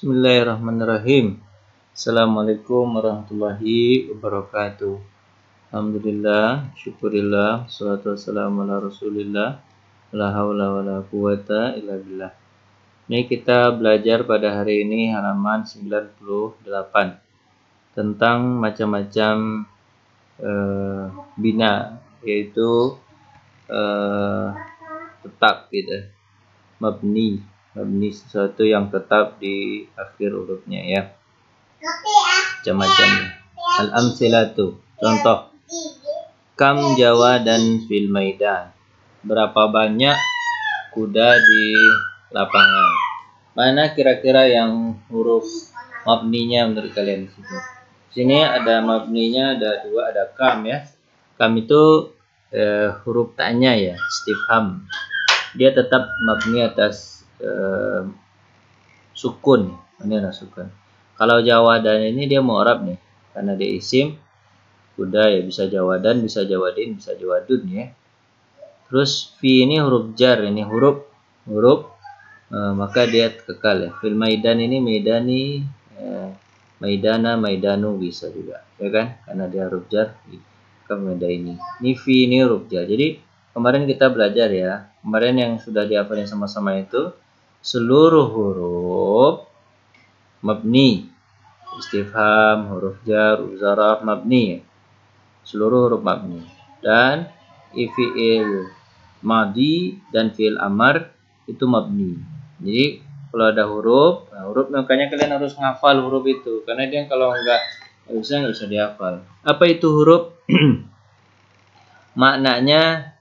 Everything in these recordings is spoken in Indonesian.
Bismillahirrahmanirrahim. Assalamualaikum warahmatullahi wabarakatuh. Alhamdulillah, syukurillah, salatu wassalamu ala rasulillah, la hawla wa la quwata illa billah. Ini kita belajar pada hari ini halaman 98 tentang macam-macam bina, yaitu tetap gitu, mabni sesuatu yang tetap di akhir hurufnya ya, macam-macam. Al-amsilatu, contoh, kam jawadan fil maidan, berapa banyak kuda di lapangan. Mana kira-kira yang huruf mabninya menurut kalian di situ? Sini ada mabninya, ada dua, ada kam ya. Kam itu huruf tanya ya, istifham. Dia tetap mabni atas sukun. Ini adalah sukun. Kalau jawadan ini dia mu'rab nih, karena dia isim kuda ya, bisa jawadan, bisa jawadin, bisa jawadun ya. Terus fi ini huruf jar, ini huruf maka dia kekal ya. Fil maidan ini maidani, maidana, maidanu bisa juga ya kan, karena dia huruf jar ke maidaini. Ini fi ini huruf jar. Jadi kemarin kita belajar ya, kemarin yang sudah dihafalin sama-sama itu seluruh huruf mabni, istifham, huruf jar, huruf zaraf, mabni, seluruh huruf mabni. Dan fi'il madi dan fi'il amar itu mabni. Jadi kalau ada huruf, makanya kalian harus ngafal huruf itu, karena dia kalau nggak bisa dihafal. Apa itu huruf? Maknanya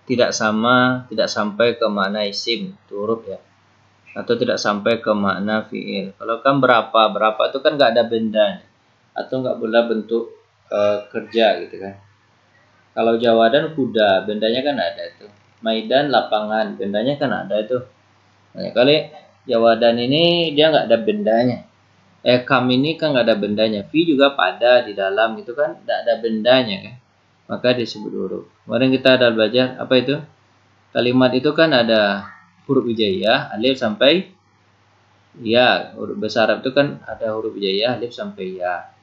tidak sampai ke makna isim itu huruf ya, atau tidak sampai ke makna fi'il. Kalau kan berapa itu kan nggak ada benda, atau nggak boleh bentuk kerja gitu kan. Kalau jawadan kuda, bendanya kan ada itu. Maidan lapangan, bendanya kan ada itu. Nah, kali jawadan ini dia nggak ada bendanya. Kam ini kan nggak ada bendanya. Fi juga pada di dalam itu kan nggak ada bendanya kan. Maka disebut huruf. Kemarin kita ada belajar apa itu? Kalimat itu kan ada huruf hijaiyah, alif sampai ya. Huruf bahasa Arab itu kan ada huruf hijaiyah, alif sampai ya.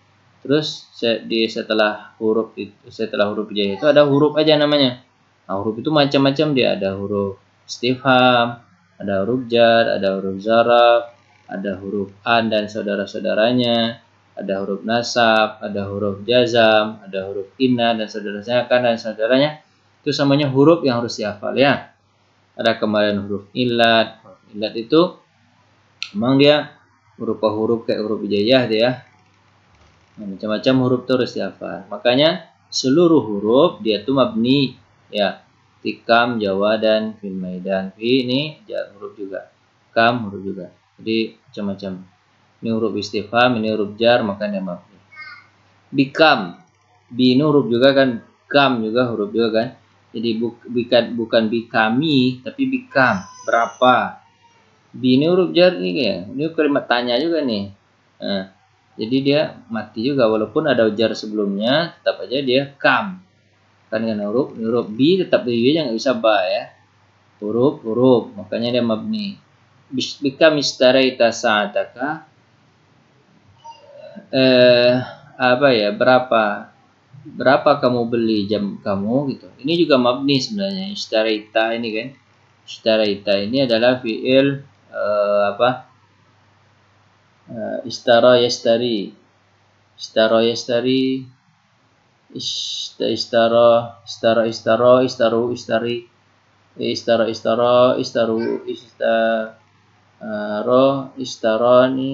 Terus setelah huruf hijaiyah itu ada huruf aja namanya. Nah, huruf itu macam-macam dia, ada huruf istifham, ada huruf jar, ada huruf zaraf, ada huruf an dan saudara-saudaranya, ada huruf nasab, ada huruf jazam, ada huruf inna dan saudara-saudaranya, kan dan saudaranya. Itu samanya huruf yang harus dihafal ya. Ada kemarin huruf ilat. Ilat itu memang dia berupa huruf kayak huruf hijaiyah dia. Nah, macam-macam huruf itu harus dihafal. Makanya seluruh huruf dia tuh mabni ya. Tikam, jawadan, fil maidan. Fi ini huruf juga. Kam huruf juga. Jadi macam-macam. Ini huruf istifham, ini huruf jar, makanya mabni. Bikam. Bi ini huruf juga kan. Kam juga huruf juga kan. Jadi bukan bikami, tapi bikam. Berapa? Bi ini huruf jar nih ya. Ini kalimat tanya juga nih. Nah, jadi dia mati juga walaupun ada jar sebelumnya, tetap aja dia kam. Kan dengan huruf bi tetap dia nggak bisa ba ya. Huruf, makanya dia mabni. Bikam istaraita sa'ataka. Apa ya? Berapa kamu beli jam kamu gitu. Ini juga mabni sebenarnya. Istaraita ini kan. Istaraita ini adalah fi'il istara yastari, istaru istari, istari, istarani,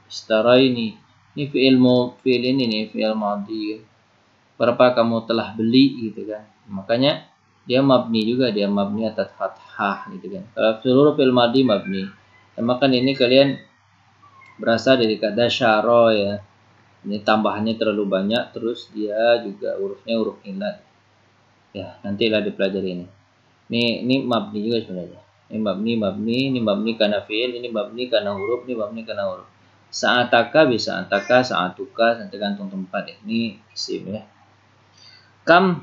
istaraini. Ini fi'il ini nih, fi'il madhi. Berapa kamu telah beli gitu kan. Makanya dia mabni juga, dia mabni atas fathah gitu kan. Kalau seluruh fi'il madhi mabni. Makan ini kalian berasal dari kata syaro ya. Ini tambahannya terlalu banyak, terus dia juga hurufnya huruf ilat. Ya, nantilah dipelajari ini. Ini mabni juga sebenarnya. Ini mabni karena fi'il, ini mabni karena huruf, ini mabni karena huruf. Sa'ataka bisa antaka, sa'atuka, tergantung tempat ya. Ini isim ya. Kam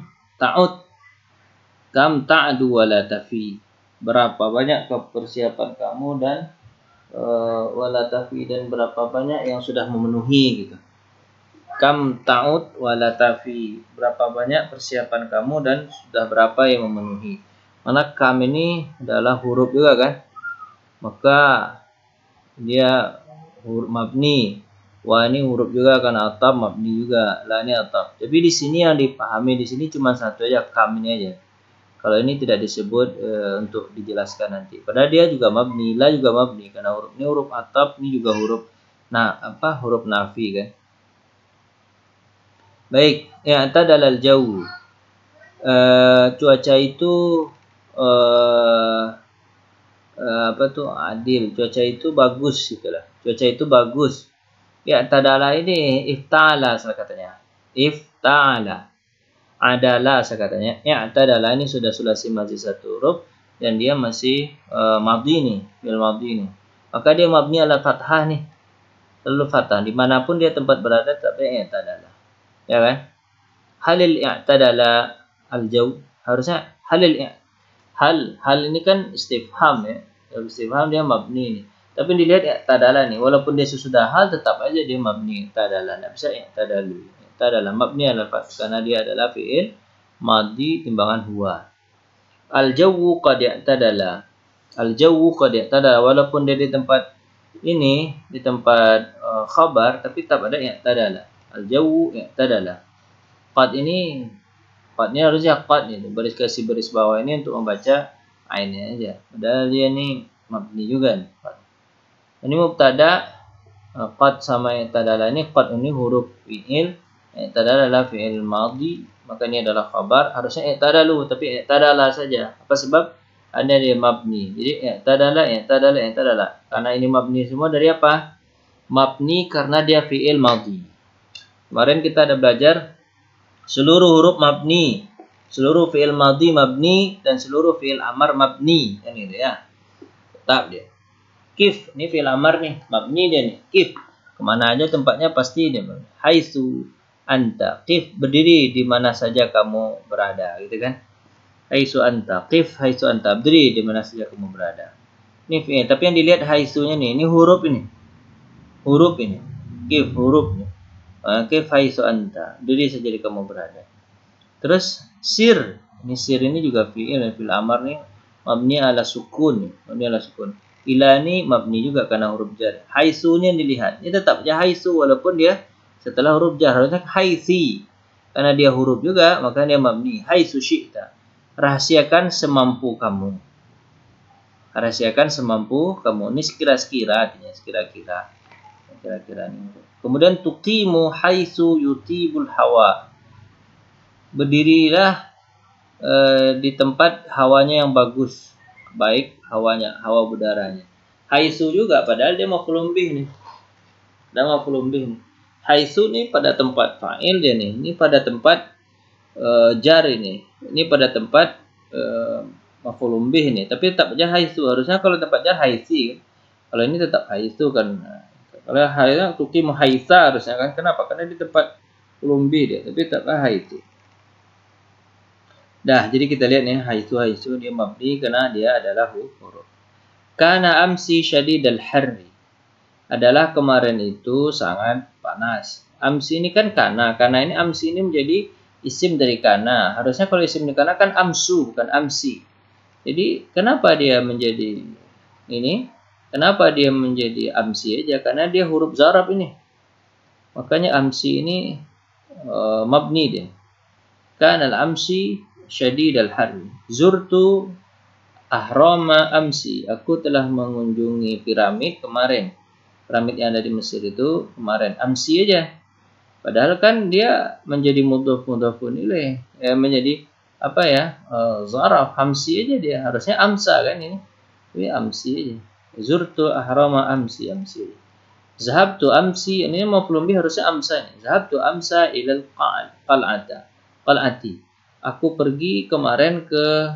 ta'du wa la tafi. Berapa banyak persiapan kamu dan wala tafi, dan berapa banyak yang sudah memenuhi gitu. Kam ta'ud wala tafi, berapa banyak persiapan kamu dan sudah berapa yang memenuhi. Mana kam ini adalah huruf juga kan, maka dia huruf mabni. Wa ini huruf juga kan, atab mabni juga, la ini atab. Tapi di sini yang dipahami di sini cuma satu aja, kam ini aja. Kalau ini tidak disebut untuk dijelaskan nanti. Padahal dia juga mabni, la juga mabni karena huruf ini huruf atab, ini juga huruf huruf nafi kan. Baik, i'tadalal jawu. Cuaca itu adil, cuaca itu bagus gitulah. Cuaca itu bagus. I'tadala ini ifta'ala salah katanya. Ifta'ala. Adalah katanya. I'tadala ini sudah sulasi masih satu huruf dan dia masih madhi nih, fi'il madhi nih. Maka dia mabni ala fathah nih. Selalu fathah dimanapun dia tempat berada, tapi i'tadala. Ya kan? Halil i'tadala al-jaw, harusnya hal ini kan istifham ya. Istifham dia mabni nih. Tapi dilihat i'tadala nih, walaupun dia sesudah hal tetap aja dia mabni i'tadala. Enggak bisa i'tadalu. I'tadala mabni ala fath karena dia adalah fi'il madhi timbangan huwa. Al-jawu qad i'tadala. Al-jawu qad i'tadala, walaupun dia di tempat ini, di tempat khabar, tapi tetap ada i'tadala. Al-jawu i'tadala. Qad ini, qadnya harusnya qad nih, baris bawah ini untuk membaca ainnya aja. Padahal dia ini mabni juga nih. Ini mubtada, qad sama i'tadala ini, qad ini huruf fi'il, i'tadala adalah fi'il madhi, maka ini adalah khabar, harusnya i'tadalu, tapi i'tadala saja. Apa sebab? Ada dia mabni. Jadi i'tadala. Karena ini mabni semua dari apa? Mabni karena dia fi'il madhi. Kemarin kita ada belajar seluruh huruf mabni, seluruh fi'il madhi mabni, dan seluruh fi'il amar mabni, kan gitu ya. Tetap dia. Kif, ini fi'il amar nih, mabni dia nih. Kif, kemana aja tempatnya pasti dia. Haitsu anta, kif, berdiri di mana saja kamu berada, gitu kan. Haitsu anta, kif haitsu anta, berdiri di mana saja kamu berada. Ini fi'il, tapi yang dilihat haitsunya nih, ini huruf ini. Huruf ini. Kif, huruf nih. Kif haitsu anta, berdiri saja di kamu berada. Terus sir, ini sir ini juga fi'il amar nih, mabni ala sukun nih, mabni ala sukun. Ila ini mabni juga karena huruf jar. Haitsunya dilihat, ini tetap aja haitsu walaupun dia setelah huruf jar, harusnya haitsi. Karena dia huruf juga, maka dia mabni. Haitsu syi'ta. Rahasiakan semampu kamu. Rahasiakan semampu kamu. Ini sekira-sekira artinya, sekira-kira. Kira-kira ini. Kemudian tuqimu haitsu yutibul hawa. Berdirilah di tempat hawanya yang bagus, baik hawanya, hawa udaranya. Haitsu juga, padahal dia maf'ul bih nih. Ada maf'ul bih nih. Haitsu nih pada tempat fa'il dia nih. Ini pada tempat jar ini. Ini pada tempat maf'ul bih nih. Tapi tetap aja haitsu. Harusnya kalau tempat jar haitsi. Kalau ini tetap haitsu kan. Kalau haitsu tuqimu haitsa harusnya kan. Kenapa? Karena di tempat maf'ul bih dia. Tapi tetap haitsu. Dah, jadi kita lihat nih haitsu dia mabni karena dia adalah huruf. Kana amsi syadidal harri. Adalah kemarin itu sangat panas. Amsi ini kan kana ini amsi ini menjadi isim dari kana. Harusnya kalau isim dari kana kan amsu bukan amsi. Jadi kenapa dia menjadi ini? Kenapa dia menjadi amsi aja? Karena dia huruf zarab ini. Makanya amsi ini mabni dia. Kana al-amsi syadidal harri. Zurtu ahrama amsi. Aku telah mengunjungi piramid kemarin. Piramid yang ada di Mesir itu kemarin. Amsi aja. Padahal kan dia menjadi mudhafun ilaih. Menjadi apa ya? Zaraf. Amsi aja dia. Harusnya amsa kan ini. Ini amsi aja. Zurtu ahrama amsi. Zahabtu amsi. Ini maf'ul bih harusnya amsa. Zahabtu amsa ilal qal'ati. Aku pergi kemarin ke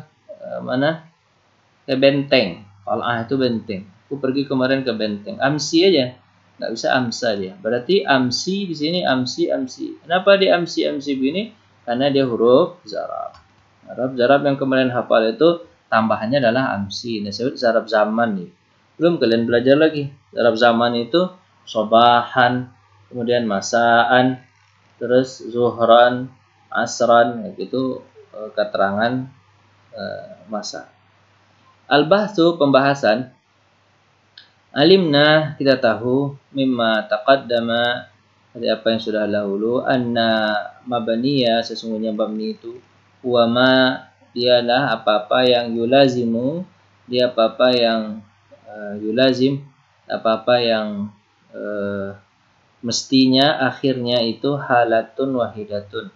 mana? Ke benteng. Qal'ah itu benteng. Aku pergi kemarin ke benteng. Amsi aja. Nggak bisa amsa dia. Berarti amsi di sini amsi. Kenapa dia amsi begini? Karena dia huruf zarab. Huruf zarab yang kemarin hafal itu tambahannya adalah amsi. Nah, disebut zarab zaman nih. Belum kalian belajar lagi. Dalam zaman itu sobahan, kemudian masaan, terus zuhran, asran, gitu keterangan masa. Al-bahsu pembahasan. Alimna kita tahu mimma taqaddama dari apa yang sudah dahulu anna mabaniya sesungguhnya mabni itu wa ma dialah apa-apa yang yulazimu dia apa-apa yang yulazim apa-apa yang mestinya akhirnya itu halatun wahidatun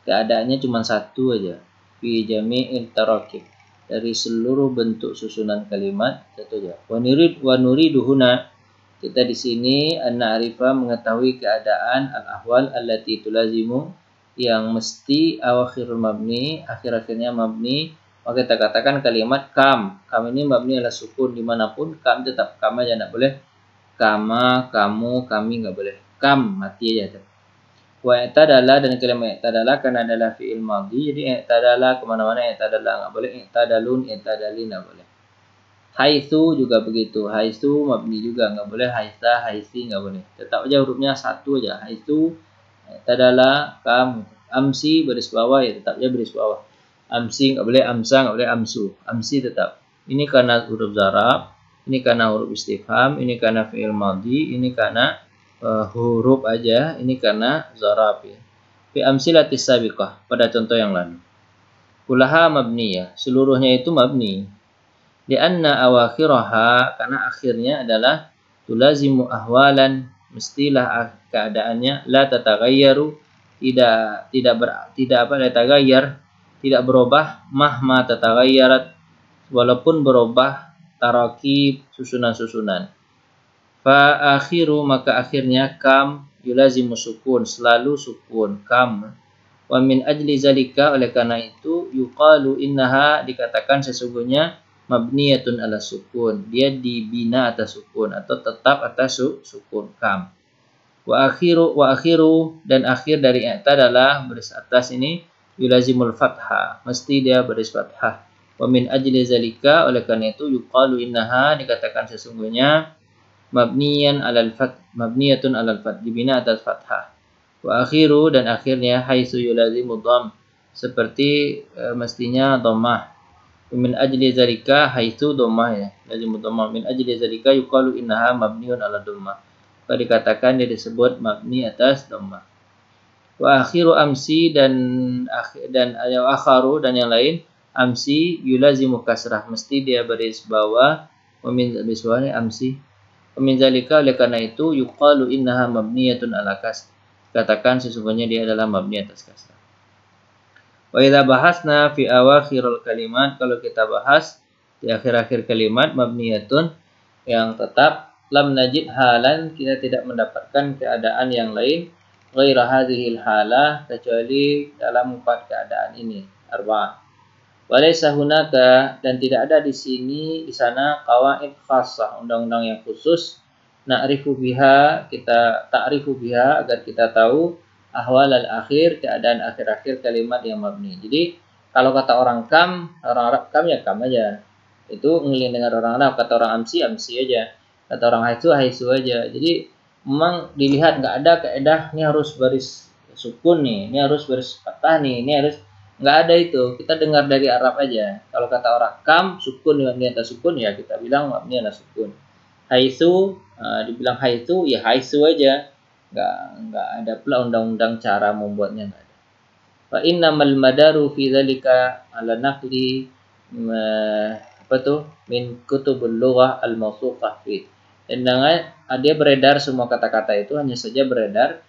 keadaannya cuma satu aja fi jami'il tarakib dari seluruh bentuk susunan kalimat satu aja wa nuriduhuna kita di sini an-na'rifa mengetahui keadaan al-ahwal allati tulazimu yang mesti awakhirul mabni akhir-akhirnya mabni maka kita katakan kalimat kam ini mabni ala sukun dimanapun kam tetap kam aja tidak boleh kama kamu kami nggak boleh kam mati aja. Wa i'tadala dan kalimat i'tadala kan adalah fi'il madhi jadi i'tadala kemana-mana i'tadala nggak boleh i'tadalun i'tadalin nggak boleh. Haitsu juga begitu haitsu mabni juga nggak boleh haitsa haitsi nggak boleh tetap aja hurufnya satu aja haitsu i'tadala kam amsi baris bawah ya tetap aja baris bawah amsi nggak boleh amsa nggak boleh amsu amsi tetap ini karena huruf zarab ini karena huruf istifham ini karena fi'il madhi ini karena huruf aja ini karena zarab ya. Fi amsilatis sabiqah pada contoh yang lalu. Kulaha mabniyah, seluruhnya itu mabni. Lianna awakhiraha karena akhirnya adalah tulazimu ahwalan mestilah keadaannya la tatagayyaru tidak apa la tagayyar tidak berubah mahma tatagayyarat walaupun berubah tarakib susunan-susunan. Fa akhiru maka akhirnya kam yulazimu sukun selalu sukun kam wa min ajli zalika oleh karena itu yuqalu innaha dikatakan sesungguhnya mabniyatun ala sukun dia dibina atas sukun atau tetap atas sukun kam wa akhiru dan akhir dari adalah baris atas ini yulazimul fathah mesti dia baris fathah wa min ajli zalika oleh karena itu yuqalu innaha dikatakan sesungguhnya mabniyatun alal fath dibina atas fathah wa akhiru dan akhirnya haitsu yulazimu dhamm seperti mestinya dhammah min ajli zalika haitsu dhammah ya lazimu dhammah min ajli zalika yuqalu innaha mabniun ala dhammah maka dikatakan dia disebut mabni atas dhammah wa akhiru amsi dan akharu dan yang lain amsi yulazimu kasrah mesti dia baris bawah min baris bawah amsi min zalika oleh karena itu yuqalu innaha mabniyatun ala kasr katakan sesungguhnya dia adalah mabni atas kasrah. Wa idza bahasna fi awakhiril kalimat kalau kita bahas di akhir-akhir kalimat mabniyatun yang tetap lam najid halan kita tidak mendapatkan keadaan yang lain ghaira hadhil halah kecuali dalam 4 keadaan ini arba'ah. Walaysa hunaka dan tidak ada di sana qawaid khassah undang-undang yang khusus na'rifu biha kita ta'rifu biha agar kita tahu ahwal al-akhir keadaan akhir-akhir kalimat yang mabni. Jadi kalau kata orang Arab kam ya kam aja. Itu ngelin dengan orang Arab kata orang amsi aja. Kata orang haitsu aja. Jadi memang dilihat nggak ada kaidah ini harus baris sukun nih, ini harus baris fathah nih, ini harus nggak ada itu. Kita dengar dari Arab aja. Kalau kata orang kam sukun mabni atas sukun ya kita bilang mabni atas sukun. Haitsu dibilang haitsu ya haitsu aja. Nggak ada pula undang-undang cara membuatnya nggak ada. Fa innamal madaru fi dzalika ala naqli min kutubul lughah al-mawsuqah fi. Dan dia beredar semua kata-kata itu hanya saja beredar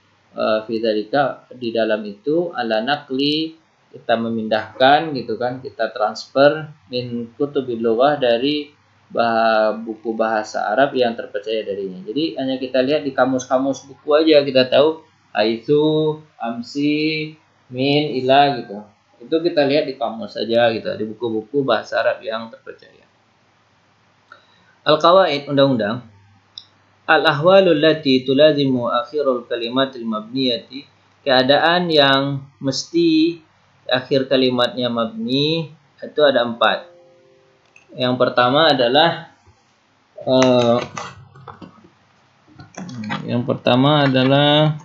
fi dzalika di dalam itu ala naqli kita memindahkan gitu kan kita transfer min kutubil lughah dari buku bahasa Arab yang terpercaya darinya. Jadi hanya kita lihat di kamus-kamus buku aja kita tahu haitsu, amsi, min, ila gitu. Itu kita lihat di kamus saja gitu, di buku-buku bahasa Arab yang terpercaya. Al-qawaid undang-undang al-ahwalul lati tulazimu akhirul kalimatil mabniyati keadaan yang mesti akhir kalimatnya mabni itu ada 4. Yang pertama adalah Eh, yang pertama adalah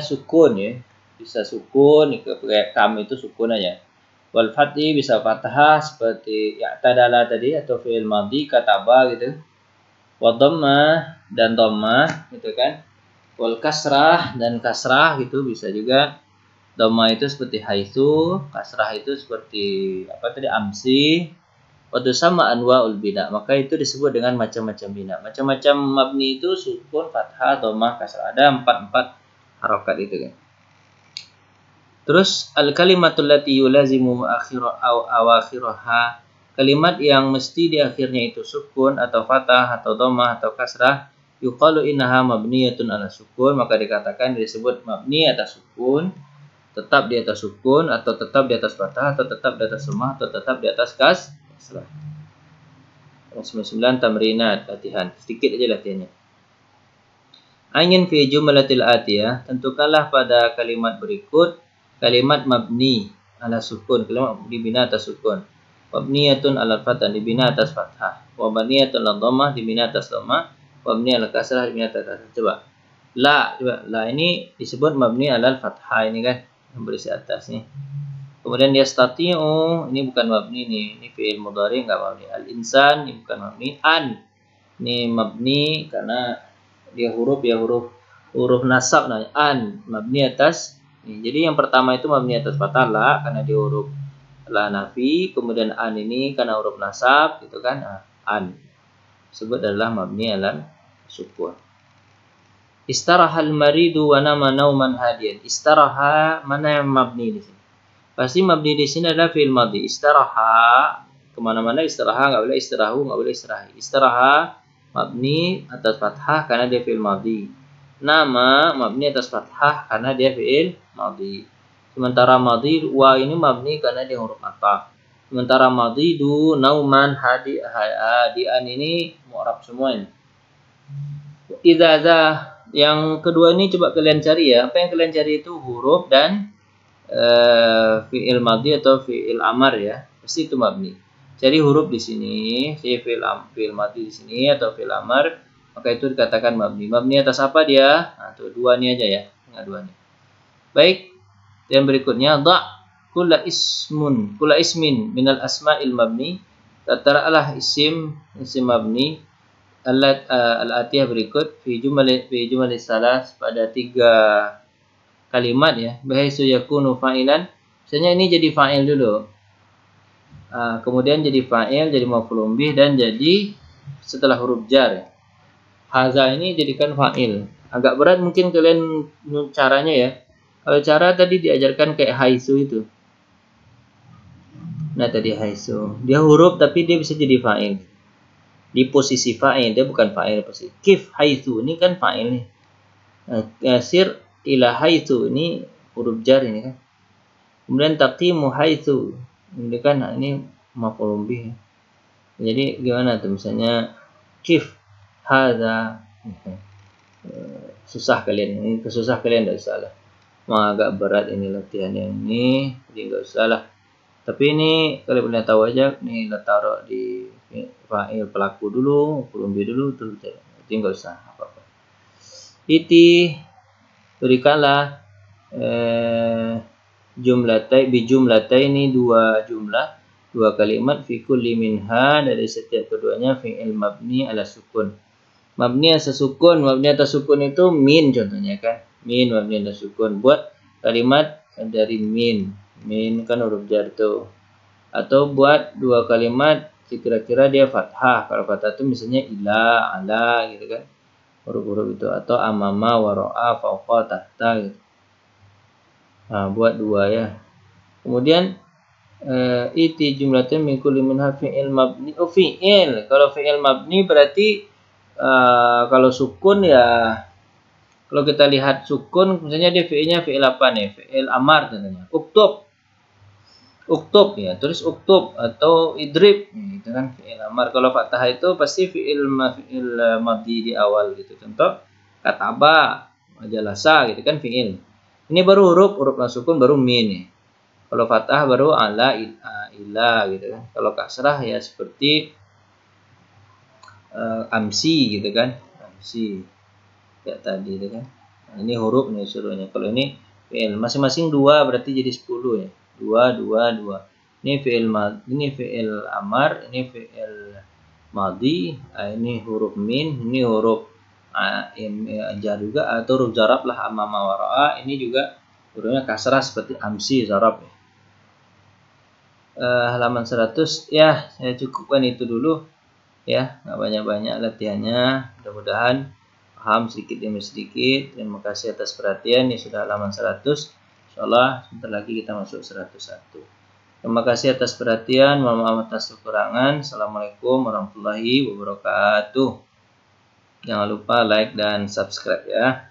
sukun ya. Bisa sukun, kayak kam itu sukun aja. Wal fathi bisa fathah seperti i'tadala tadi atau fi'il madhi kataba gitu. Wa dhammah dan dhammah gitu kan. Wal kasrah dan kasrah gitu bisa juga. Dhammah itu seperti haitsu, kasrah itu seperti apa tadi amsi. Wa tusamma anwa'ul bina. Maka itu disebut dengan macam-macam bina. Macam-macam mabni itu sukun, fathah, dhammah, kasrah. Ada 4 harokat itu kan. Terus al-kalimatul lati yulazimu awakhiraha, kalimat yang mesti di akhirnya itu sukun atau fathah atau dhammah atau kasrah, yuqalu innaha mabniyatun ala sukun, maka dikatakan disebut mabni atas sukun, tetap di atas sukun atau tetap di atas fathah atau tetap di atas dhammah atau tetap di atas kasrah. 99 tamrinat, latihan. Sedikit aja latihannya. Ainin fi jumlatil atiyah, tentukanlah pada kalimat berikut kalimat mabni ala sukun, kalimat dibina atas sukun. Mabniyatun ala fathah, dibina atas fathah. Wa mabniyatun ala dhammah, dibina atas dhammah. Wa mabni ala kasrah, dibina atas kasrah. Coba. La ini disebut mabni ala fathah ini kan, yang berisi atas nih. Kemudian yastati'u, ini bukan mabni nih, ini fi'il mudhari enggak mabni. Al-insan ini bukan mabni. An ini mabni karena dia huruf nasab namanya. An mabni atas nih. Jadi yang pertama itu mabni atas fathah la karena dia huruf la nafi, kemudian an ini karena huruf nasab gitu kan. An sebut adalah mabni ala sukun. Istarahal maridu wa nama nauman hadian. Istaraha mana yang mabni di sini? Pasti mabni di sini adalah fi'il madhi. Istaraha, kemana-mana istiraha, nggak boleh istirahu, nggak boleh istirahi. Istiraha mabni atas fathah karena dia fi'il madhi. Nama mabni atas fathah karena dia fi'il madhi. Sementara madhi wa ini mabni karena dia huruf ataf. Sementara madhi du nauman hadian ini mu'rab semua ini. Idza yang kedua ini coba kalian cari ya. Apa yang kalian cari itu huruf dan fi'il madhi atau fi'il amar ya, pasti itu mabni. Cari huruf di sini, fi'il madhi di sini atau fi'il amar, maka itu dikatakan mabni. Mabni atas apa dia? Nah, tuh dua ini aja ya, dua ini. Baik, yang berikutnya kulla ismin minal asma'il mabni. Tatara'lah isim mabni al-atiyah berikut fi jumlah salas pada 3 kalimat ya, bahaisu yakunu fa'ilan. Misalnya ini jadi fa'il dulu. Kemudian jadi fa'il, jadi maf'ulun bih dan jadi setelah huruf jar ya. Haza ini jadikan fa'il. Agak berat mungkin kalian caranya ya. Kalau cara tadi diajarkan kayak haisu itu. Nah, tadi haisu. Dia huruf tapi dia bisa jadi fa'il. Di posisi fa'il, dia bukan fa'il pasti. Kif haisu ini kan fa'il nih. Sir ila haitsu ini huruf jar ini kan. Kemudian taqimu haitsu ini kan ini maf'ul bih. Jadi gimana tuh misalnya kif hadza, susah kalian ini, kesusah kalian enggak usah lah. Agak berat ini latihan yang ini, jadi enggak usah lah. Tapi ini kalian boleh tahu aja nih, taruh di fa'il pelaku dulu, maf'ul bih dulu terus jadi enggak usah apa-apa. Berikanlah jumlatai ini dua jumlah, dua kalimat fi kulli minha, dari setiap keduanya fi'il mabni ala sukun. Mabni atas sukun itu min contohnya kan. Min mabni atas sukun. Buat kalimat dari min kan huruf jar tuh. Atau buat dua kalimat kira-kira dia fathah. Kalau fathah itu misalnya ila, ala gitu kan. Huruf-huruf itu atau amama, waro'a, fauqa, tahta gitu. Nah, buat dua ya. Kemudian iti jumlatnya min kulli minha fi'il mabni. Oh, fi'il. Kalau fi'il mabni berarti kalau sukun ya, kalau kita lihat sukun misalnya dia fi'ilnya fi'il apa nih? Fi'il amar contohnya. Uktub ya, tulis uktub atau idrib gitu kan, fi'il amar. Kalau fathah itu pasti fi'il madhi di awal gitu. Contoh kataba, jalasa gitu kan fi'il. Ini baru huruf sukun baru min ya. Kalau fathah baru ala, ila gitu kan. Kalau kasrah ya seperti amsi gitu kan. Amsi kayak tadi itu kan. Nah, ini huruf nih suruhnya. Kalau ini fi'il masing-masing 2 berarti jadi 10 ya. 2 2 2. Ini fi'il amar, ini fi'il madhi, ini huruf min, ini huruf jar juga, atau huruf jarab lah, amama wara'a. Ini juga hurufnya kasrah seperti amsi zarab ya. Halaman 100 ya, saya cukupkan itu dulu ya, nggak banyak-banyak latihannya. Mudah-mudahan paham sedikit demi sedikit. Terima kasih atas perhatian. Ini sudah halaman 100. Insyaallah sebentar lagi kita masuk 101. Terima kasih atas perhatian. Mohon maaf atas kekurangan. Assalamualaikum warahmatullahi wabarakatuh. Jangan lupa like dan subscribe ya.